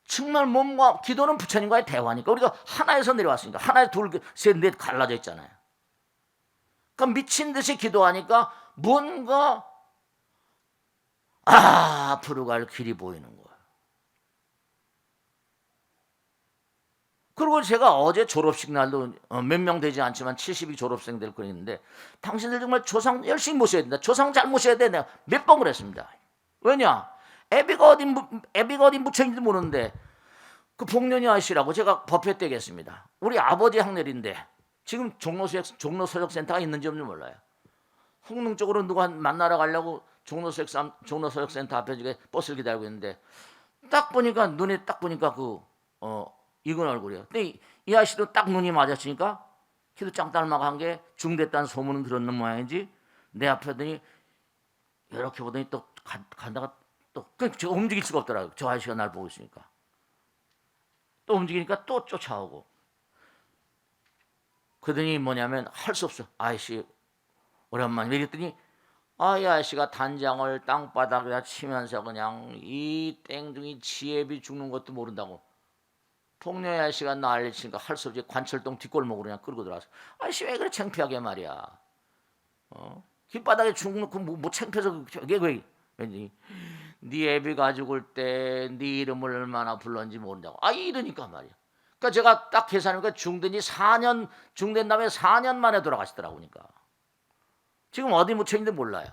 정말 몸과 기도는 부처님과의 대화니까 우리가 하나에서 내려왔으니까 하나에 둘, 셋, 넷 갈라져 있잖아요. 그러니까 미친 듯이 기도하니까 뭔가 앞으로 갈 길이 보이는 거예요. 그리고 제가 어제 졸업식 날도 몇 명 되지 않지만 70이 졸업생들 그랬는데 당신들 정말 조상 열심히 모셔야 된다. 조상 잘 모셔야 돼. 내가 몇 번 그랬습니다. 왜냐? 애비가 어디 묻혀있는지 모르는데 그 복년이 아씨라고 제가 법회 때 겠습니다. 우리 아버지 학렬인데 지금 종로서역센터가 있는지 없는지 몰라요. 홍릉 쪽으로 누가 만나러 가려고 종로서역센터 앞에 버스를 기다리고 있는데 눈에 딱 보니까 이건 얼굴이에요. 근데 이 아저씨도 딱 눈이 맞았으니까 키도 짱 닮아간 게 중됐다는 소문은 들었는 모양인지 내 앞에 더니 이렇게 보더니 또 간다가 또 움직일 수가 없더라고요. 저 아저씨가 날 보고 있으니까. 또 움직이니까 또 쫓아오고. 그러더니 뭐냐면 할 수 없어. 아저씨 오랜만에 이랬더니 이 아저씨가 단장을 땅바닥에 치면서 그냥 이 땡중이 지혜비 죽는 것도 모른다고. 폭녀 아저씨가 난리치니까 할 수 없이 관철동 뒷골목으로 그냥 끌고 들어와서 아저씨 왜 그래 창피하게 말이야. 길바닥에 죽놓고 뭐 창피해서 왜 왠지 네 애비 가지고 올 때 네 이름을 얼마나 불렀는지 모른다고. 이러니까 말이야. 그러니까 제가 딱 계산하니까 중된 다음에 4년 만에 돌아가시더라고. 그러니까 지금 어디 묻혀있는지 몰라요.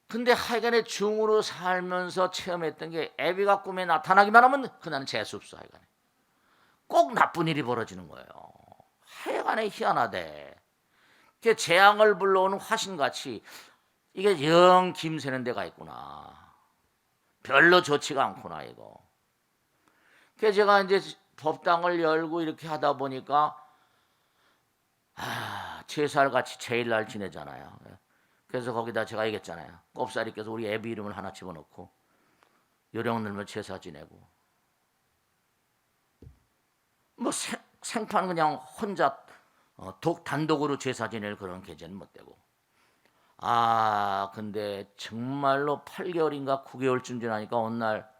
근데 하여간에 중으로 살면서 체험했던 게 애비가 꿈에 나타나기만 하면 그날은 재수 없어. 하여간에 꼭 나쁜 일이 벌어지는 거예요. 하여간에 희한하대. 재앙을 불러오는 화신같이 이게 영 김새는 데가 있구나. 별로 좋지가 않구나 이거. 그래서 제가 이제 법당을 열고 이렇게 하다 보니까 제살같이 제일날 지내잖아요. 그래서 거기다 제가 얘기했잖아요. 꼽사리 껴서 우리 애비 이름을 하나 집어넣고 요령 늘면 제사 지내고 생판 그냥 혼자 단독으로 제사 지낼 그런 계제는 못 되고. 근데 정말로 8개월인가 9개월쯤 지나니까 어느 날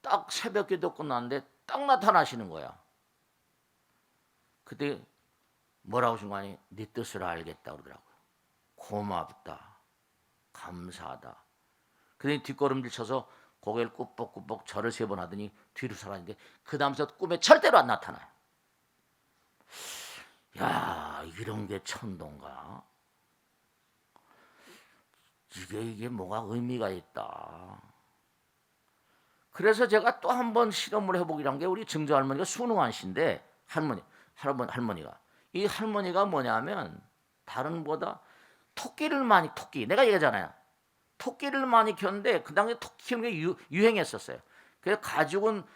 딱 새벽기도 끝났는데 딱 나타나시는 거야. 그때 뭐라고 하신 거 아니? 네 뜻을 알겠다 그러더라고요. 고맙다, 감사하다. 그러더니 뒷걸음질 쳐서 고개를 꾸벅꾸벅 절을 3번 하더니 뒤로 사라지는데 그 다음부터 꿈에 절대로 안 나타나요. 야, 이런 게 천도인가? 이게 뭐가 의미가 있다. 그래서 제가 또 한 번 실험을 해보기로 한 게 우리 증조 할머니가 순응한 씨인데 할머니가 이 할머니가 뭐냐면 다른 보다 토끼를 많이 내가 얘기하잖아요. 토끼를 많이 키웠는데 그 당시에 토끼 키우는 게 유행했었어요. 그래서 가죽은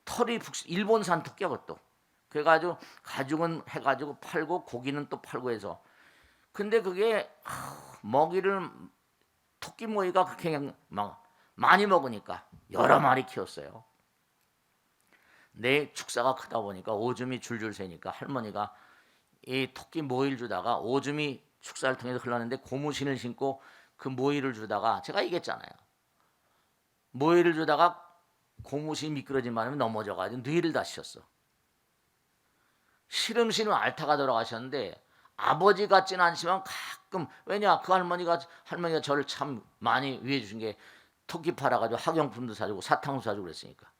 털이 일본산 토끼야 그것도. 그래가지고 가죽은 해가지고 팔고 고기는 또 팔고 해서. 근데 그게 먹이를 토끼 먹이가 그렇게 막 많이 먹으니까 여러 마리 키웠어요. 내 축사가 크다 보니까 오줌이 줄줄 새니까 할머니가 이 토끼 모이를 주다가 오줌이 축사를 통해서 흘렀는데 고무신을 신고 그 모이를 주다가 제가 얘기했잖아요. 모이를 주다가 고무신이 미끄러진 바람에 넘어져가지고 뇌를 다치셨어. 시름시름 앓다가 돌아가셨는데 아버지 같지는 않지만 가끔 왜냐 그 할머니가 저를 참 많이 위해 주신 게 토끼 팔아가지고 학용품도 사주고 사탕도 사주고 그랬으니까.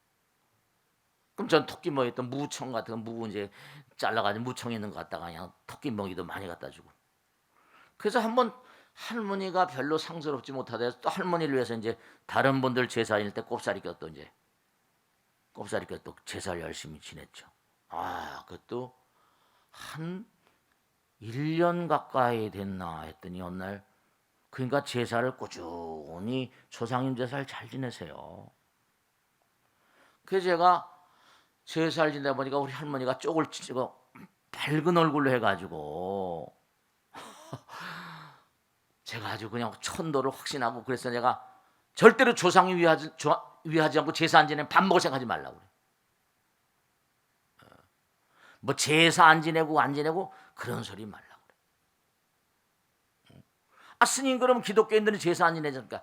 그럼 전 토끼 먹이 했던 무청 같은 거 무 이제 잘라가지고 무청 있는 거 갖다가 그냥 토끼 먹이도 많이 갖다 주고. 그래서 한번 할머니가 별로 상스럽지 못하다 또 할머니를 위해서 이제 다른 분들 제사일 때 꼽사리 껴도 이제 꼽사리 껴도 제사를 열심히 지냈죠. 그것도 한 1년 가까이 됐나 했더니 어느 날 그러니까 제사를 꾸준히 조상님 제사를 잘 지내세요. 그래서 제가 제사를 지내다 보니까 우리 할머니가 쪽을 치고 밝은 얼굴로 해가지고 제가 아주 그냥 천도를 확신하고 그래서 내가 절대로 조상님 위하지 않고 제사 안 지내면 밥 먹을 생각하지 말라고 그래. 뭐 제사 안 지내고 안 지내고 그런 소리 말라고 그래. 스님 그러면 기독교인들은 제사 안 지내니까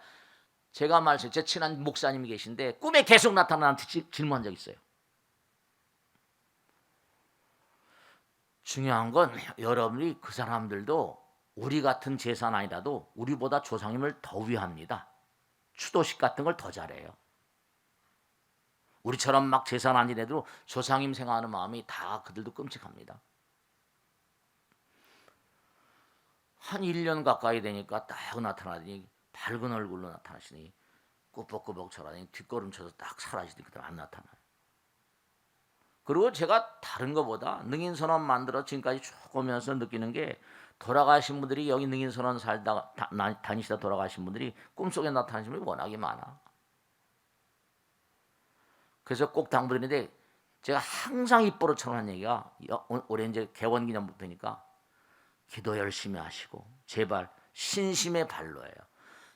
제가 말했어요. 제 친한 목사님이 계신데 꿈에 계속 나타나는데 질문한 적 있어요. 중요한 건 여러분이 그 사람들도 우리 같은 제사는 아니라도 우리보다 조상님을 더 위합니다. 추도식 같은 걸 더 잘해요. 우리처럼 막 제사는 안 지내도 조상님 생각하는 마음이 다 그들도 끔찍합니다. 한 1년 가까이 되니까 딱 나타나더니 밝은 얼굴로 나타나시니 꾸벅꾸벅 쳐라더니 뒷걸음 쳐서 딱 사라지더니 그다음 안 나타나요. 그리고 제가 다른 것보다 능인선언 만들어 지금까지 쭉 오면서 느끼는 게 돌아가신 분들이 여기 능인선언 살다가 다니시다 돌아가신 분들이 꿈속에 나타나신 분이 워낙에 많아. 그래서 꼭 당부드리는데 제가 항상 입버릇처럼 한 얘기가 올해 이제 개원기념부터니까 기도 열심히 하시고 제발 신심의 발로예요.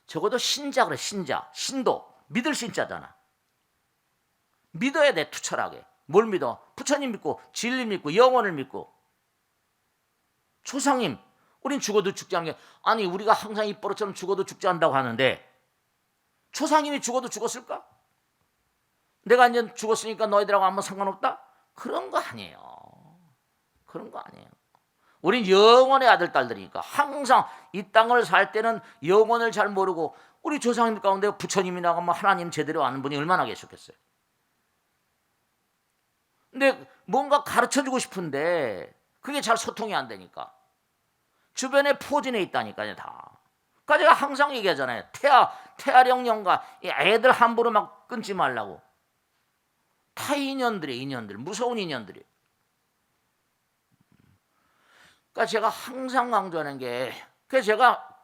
적어도 신자 그래. 신도 믿을 신자잖아. 믿어야 돼. 투철하게. 뭘 믿어? 부처님 믿고 진리 믿고 영원을 믿고 조상님 우린 죽어도 죽지 않게 아니 우리가 항상 입버릇처럼 죽어도 죽지 않는다고 하는데 조상님이 죽어도 죽었을까? 내가 이제 죽었으니까 너희들하고 아무 상관없다? 그런 거 아니에요. 그런 거 아니에요. 우린 영원의 아들 딸들이니까 항상 이 땅을 살 때는 영원을 잘 모르고 우리 조상님 가운데 부처님이나 뭐 하나님 제대로 아는 분이 얼마나 계셨겠어요. 근데 뭔가 가르쳐주고 싶은데 그게 잘 소통이 안 되니까 주변에 포진해 있다니까요 다. 그러니까 제가 항상 얘기하잖아요. 태아령 영가 애들 함부로 막 끊지 말라고. 다 인연들 무서운 인연들이. 그러니까 제가 항상 강조하는 게 그래서 제가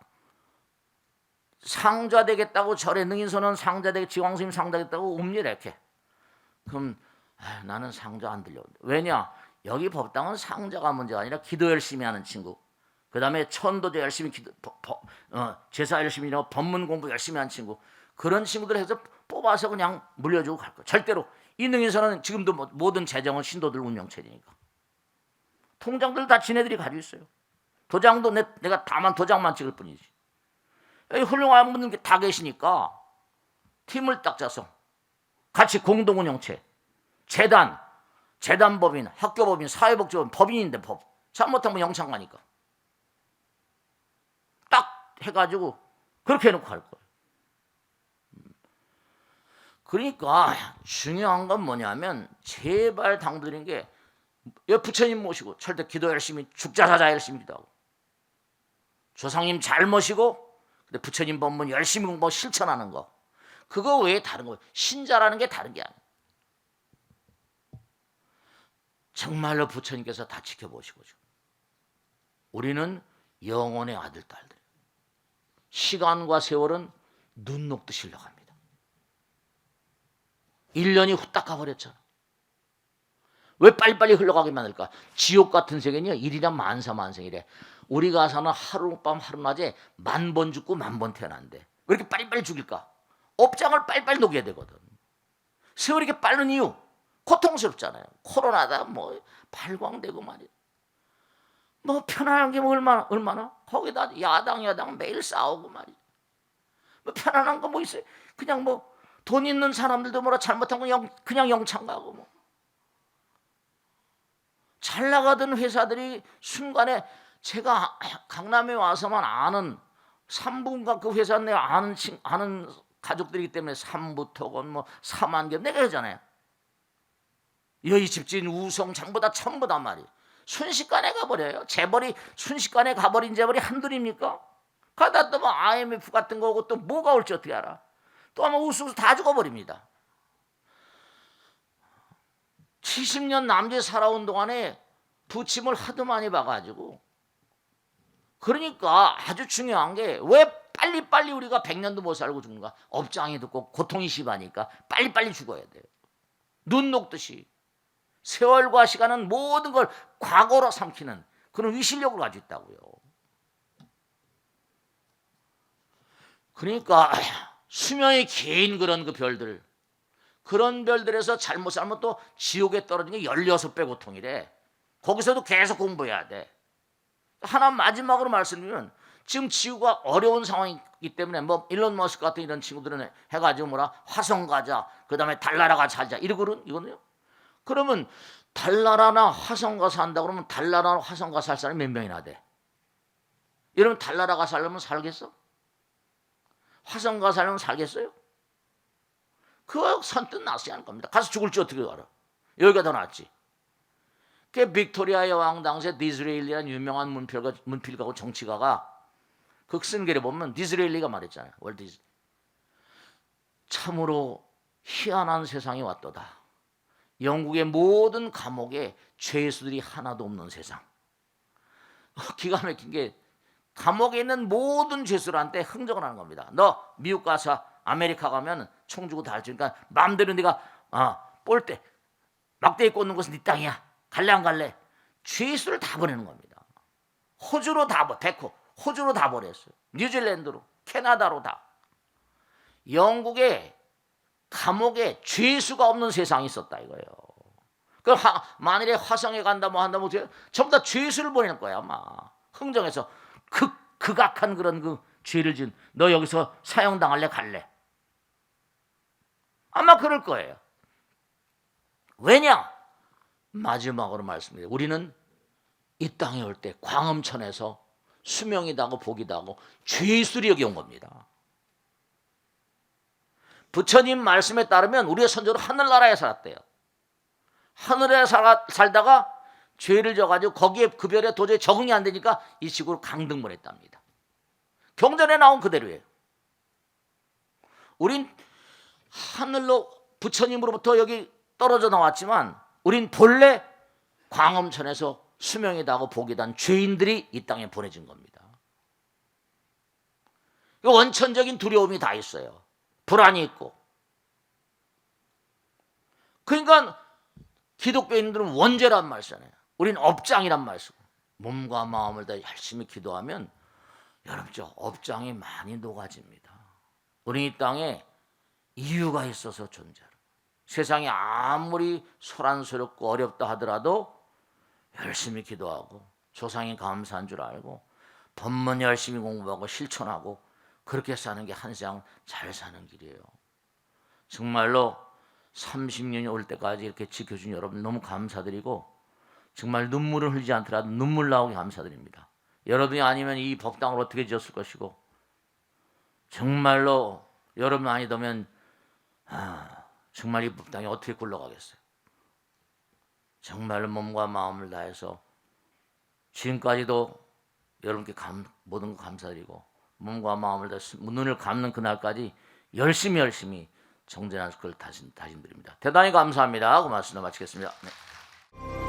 상자 되겠다고 절에 능인선언 상자 되겠 지광스님 상자 되겠다고 옵니다 이렇게. 그럼 나는 상자 안 들려. 왜냐? 여기 법당은 상자가 문제가 아니라 기도 열심히 하는 친구. 그 다음에 천도도 열심히 제사 열심히 하고 법문 공부 열심히 하는 친구. 그런 친구들 해서 뽑아서 그냥 물려주고 갈 거예요. 절대로 이능에서는 지금도 모든 재정은 신도들 운영체제니까 통장들 다 지네들이 가지고 있어요. 도장도 내가 다만 도장만 찍을 뿐이지. 여기 훌륭한 분들 다 계시니까 팀을 딱 짜서 같이 공동운영체, 재단법인, 학교법인, 사회복지법인, 법인인데 법 잘못하면 영창 가니까 딱 해가지고 그렇게 해놓고 갈 거예요. 그러니까 중요한 건 뭐냐면 제발 당드리는 게 부처님 모시고 절대 기도 열심히 죽자 사자 열심히 기도하고 조상님 잘 모시고 근데 부처님 법문 열심히 공부 실천하는 거 그거 외에 다른 거예요. 신자라는 게 다른 게 아니에요. 정말로 부처님께서 다 지켜보시고 우리는 영혼의 아들 딸들 시간과 세월은 눈 녹듯이 흘러갑니다. 1년이 후딱 가버렸잖아. 왜 빨리빨리 흘러가게 만들까? 지옥 같은 세계는요 1이란 만사만생이래. 우리가 사는 하룻밤 하루낮에 10,000번 죽고 10,000번 태어난대. 왜 이렇게 빨리빨리 죽일까? 업장을 빨리빨리 녹여야 되거든. 세월이 이렇게 빠른 이유 고통스럽잖아요. 코로나다 뭐 발광되고 말이야. 뭐 편안한 게 뭐 얼마나 거기다 야당 매일 싸우고 말이야. 뭐 편안한 거 뭐 있어요? 그냥 뭐 돈 있는 사람들도 뭐라 잘못하면 그냥 영창 가고 뭐. 잘 나가던 회사들이 순간에 제가 강남에 와서만 아는 3분가 그 회사 내가 아는 가족들이기 때문에 삼부토건 뭐 삼한겹 내가 그러잖아요. 여의 집주인 우성 장보다 전부 다 말이에요. 순식간에 가버려요. 재벌이 순식간에 가버린 재벌이 한둘입니까? 가다 또 뭐 IMF 같은 거고 또 뭐가 올지 어떻게 알아? 또 아마 우수수 다 죽어버립니다. 70년 남짓 살아온 동안에 부침을 하도 많이 봐가지고 그러니까 아주 중요한 게 왜 빨리빨리 우리가 100년도 못 살고 죽는가? 업장이 듣고 고통이 심하니까 빨리빨리 죽어야 돼요. 눈 녹듯이 세월과 시간은 모든 걸 과거로 삼키는 그런 위실력을 가지고 있다고요. 그러니까 수명이 긴 그런 별들 그런 별들에서 잘못 살면 또 지옥에 떨어지는 게 16배 고통이래. 거기서도 계속 공부해야 돼. 하나 마지막으로 말씀드리면 지금 지구가 어려운 상황이기 때문에 뭐 일론 머스크 같은 이런 친구들은 해가지고 뭐라 화성 가자 그 다음에 달나라 가서 살자 이러거든 이거는요. 그러면 달나라나 화성 가서 산다 그러면 달나라나 화성 가서 살 사람이 몇 명이나 돼? 이러면 달나라 가서 살려면 살겠어? 화성 가서 살려면 살겠어요? 그거 선뜻 낫지 않을 겁니다. 가서 죽을지 어떻게 알아? 여기가 더 낫지. 그 빅토리아 여왕 당시에 디즈레일리라는 유명한 문필가고 정치가가 그 쓴 글에 보면 디즈레일리가 말했잖아요. 월드 디즈. 참으로 희한한 세상이 왔도다. 영국의 모든 감옥에 죄수들이 하나도 없는 세상. 기가 막힌 게 감옥에 있는 모든 죄수들한테 흥정을 하는 겁니다. 너 미국 가서 아메리카 가면 총 주고 다 할 수 있으니까 마음대로 네가 볼때 막대기 꽂는 것은 네 땅이야. 갈래 안 갈래? 죄수를 다 보내는 겁니다. 호주로 다 호주로 다 보냈어요. 뉴질랜드로, 캐나다로 다. 영국에 감옥에 죄수가 없는 세상이 있었다 이거예요. 그 만일에 화성에 간다 뭐 한다 뭐 전부 다 죄수를 보내는 거야 아마. 흥정해서 극악한 그런 그 죄를 지은 너 여기서 사형당할래 갈래? 아마 그럴 거예요. 왜냐? 마지막으로 말씀드려요. 우리는 이 땅에 올 때 광음천에서 수명이다 하고 복이다 하고 죄수리 여기 온 겁니다. 부처님 말씀에 따르면 우리의 선조는 하늘나라에 살았대요. 하늘에 살다가 죄를 져가지고 거기에 그 별에 도저히 적응이 안 되니까 이 지구로 강등문했답니다. 경전에 나온 그대로예요. 우린 하늘로 부처님으로부터 여기 떨어져 나왔지만 우린 본래 광음천에서 수명이다 하고 복이다 한 죄인들이 이 땅에 보내진 겁니다. 원천적인 두려움이 다 있어요. 불안이 있고. 그러니까 기독교인들은 원죄란 말 쓰잖아요. 우린 업장이란 말 쓰고 몸과 마음을 다 열심히 기도하면 여러분 저 업장이 많이 녹아집니다. 우리 이 땅에 이유가 있어서 존재하는, 세상이 아무리 소란스럽고 어렵다 하더라도 열심히 기도하고 조상이 감사한 줄 알고 법문 열심히 공부하고 실천하고 그렇게 사는 게 한상 잘 사는 길이에요. 정말로 30년이 올 때까지 이렇게 지켜준 여러분 너무 감사드리고, 정말 눈물을 흘리지 않더라도 눈물 나오게 감사드립니다. 여러분이 아니면 이 법당을 어떻게 지었을 것이고, 정말로 여러분 아니더면 정말 이 법당이 어떻게 굴러가겠어요. 정말로 몸과 마음을 다해서 지금까지도 여러분께 모든 거 감사드리고, 몸과 마음을 다해서 눈을 감는 그날까지 열심히 정진할 걸 다짐드립니다. 대단히 감사합니다. 그 말씀을 마치겠습니다. 네.